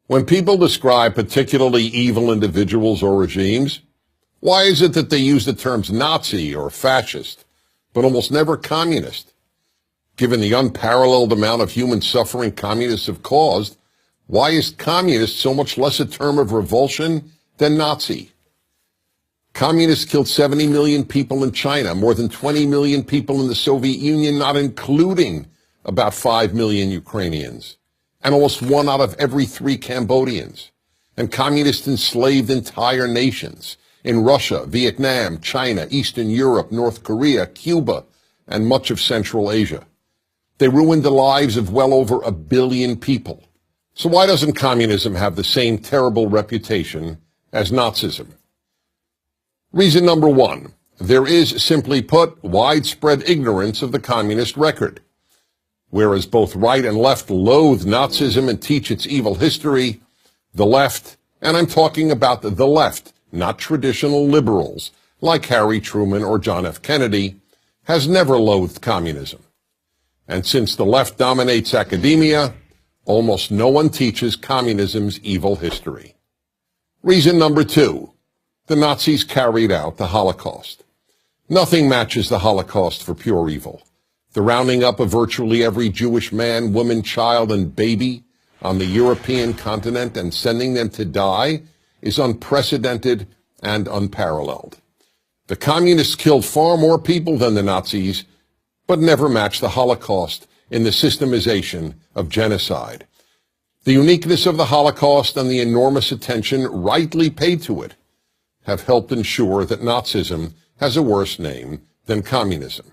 When people describe particularly evil individuals or regimes, why is it that they use the terms Nazi or fascist, but almost never communist? Given the unparalleled amount of human suffering communists have caused, why is communist so much less a term of revulsion than Nazi? Communists killed 70 million people in China, more than 20 million people in the Soviet Union, not including about 5 million Ukrainians, and almost 1 out of every 3 Cambodians. And communists enslaved entire nations in Russia, Vietnam, China, Eastern Europe, North Korea, Cuba, and much of Central Asia. They ruined the lives of well over 1 billion people. So why doesn't communism have the same terrible reputation as Nazism? Reason number 1, there is, simply put, widespread ignorance of the communist record. Whereas both right and left loathe Nazism and teach its evil history, the left, and I'm talking about the left, not traditional liberals like Harry Truman or John F. Kennedy, has never loathed communism. And since the left dominates academia, almost no one teaches communism's evil history. Reason number 2, the Nazis carried out the Holocaust. Nothing matches the Holocaust for pure evil. The rounding up of virtually every Jewish man, woman, child, and baby on the European continent and sending them to die is unprecedented and unparalleled. The communists killed far more people than the Nazis, but never matched the Holocaust in the systemization of genocide. The uniqueness of the Holocaust and the enormous attention rightly paid to it have helped ensure that Nazism has a worse name than communism.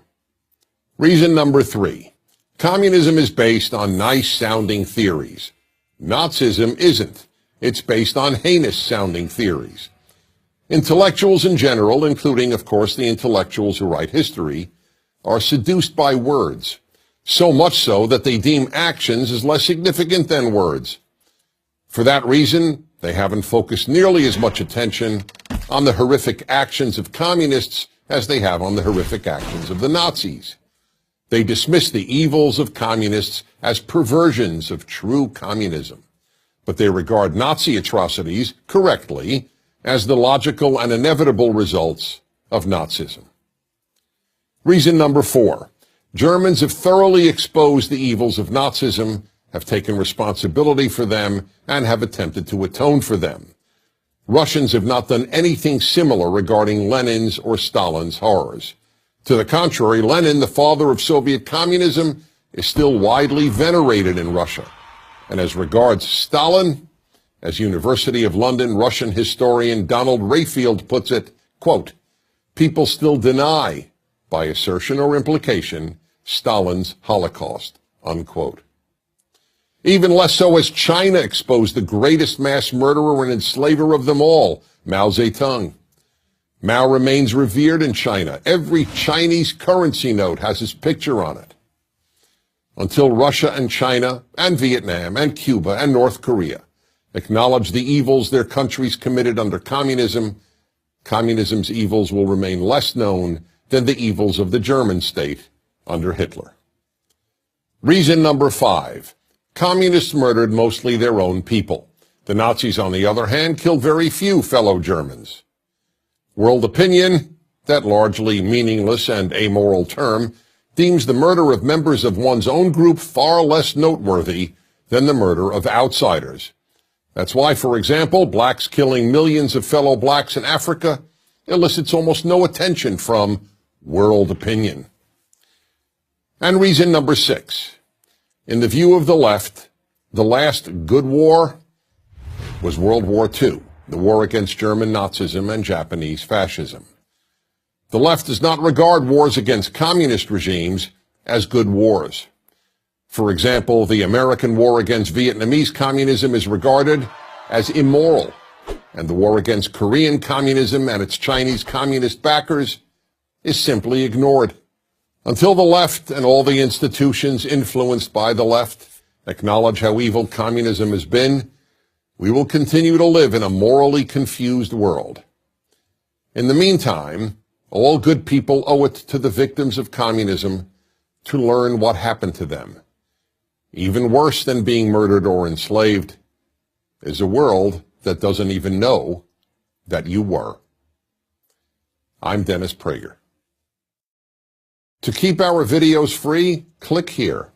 Reason number 3, communism is based on nice-sounding theories. Nazism isn't. It's based on heinous-sounding theories. Intellectuals in general, including, of course, the intellectuals who write history, are seduced by words, so much so that they deem actions as less significant than words. For that reason, they haven't focused nearly as much attention on the horrific actions of communists as they have on the horrific actions of the Nazis. They dismiss the evils of communists as perversions of true communism, but they regard Nazi atrocities correctly as the logical and inevitable results of Nazism. Reason number 4, Germans have thoroughly exposed the evils of Nazism, have taken responsibility for them, and have attempted to atone for them. Russians have not done anything similar regarding Lenin's or Stalin's horrors. To the contrary, Lenin, the father of Soviet communism, is still widely venerated in Russia. And as regards Stalin, as University of London Russian historian Donald Rayfield puts it, quote, people still deny, by assertion or implication, Stalin's Holocaust, unquote. Even less so as China exposed the greatest mass murderer and enslaver of them all, Mao Zedong. Mao remains revered in China. Every Chinese currency note has his picture on it. Until Russia and China and Vietnam and Cuba and North Korea acknowledge the evils their countries committed under communism, communism's evils will remain less known than the evils of the German state under Hitler. Reason number 5, communists murdered mostly their own people. The Nazis, on the other hand, killed very few fellow Germans. World opinion, that largely meaningless and amoral term, deems the murder of members of one's own group far less noteworthy than the murder of outsiders. That's why, for example, blacks killing millions of fellow blacks in Africa elicits almost no attention from world opinion. And reason number 6, in the view of the left, the last good war was World War II, the war against German Nazism and Japanese fascism. The left does not regard wars against communist regimes as good wars. For example, the American war against Vietnamese communism is regarded as immoral, and the war against Korean communism and its Chinese communist backers is simply ignored. Until the left and all the institutions influenced by the left acknowledge how evil communism has been, we will continue to live in a morally confused world. In the meantime, all good people owe it to the victims of communism to learn what happened to them. Even worse than being murdered or enslaved, is a world that doesn't even know that you were. I'm Dennis Prager. To keep our videos free, click here.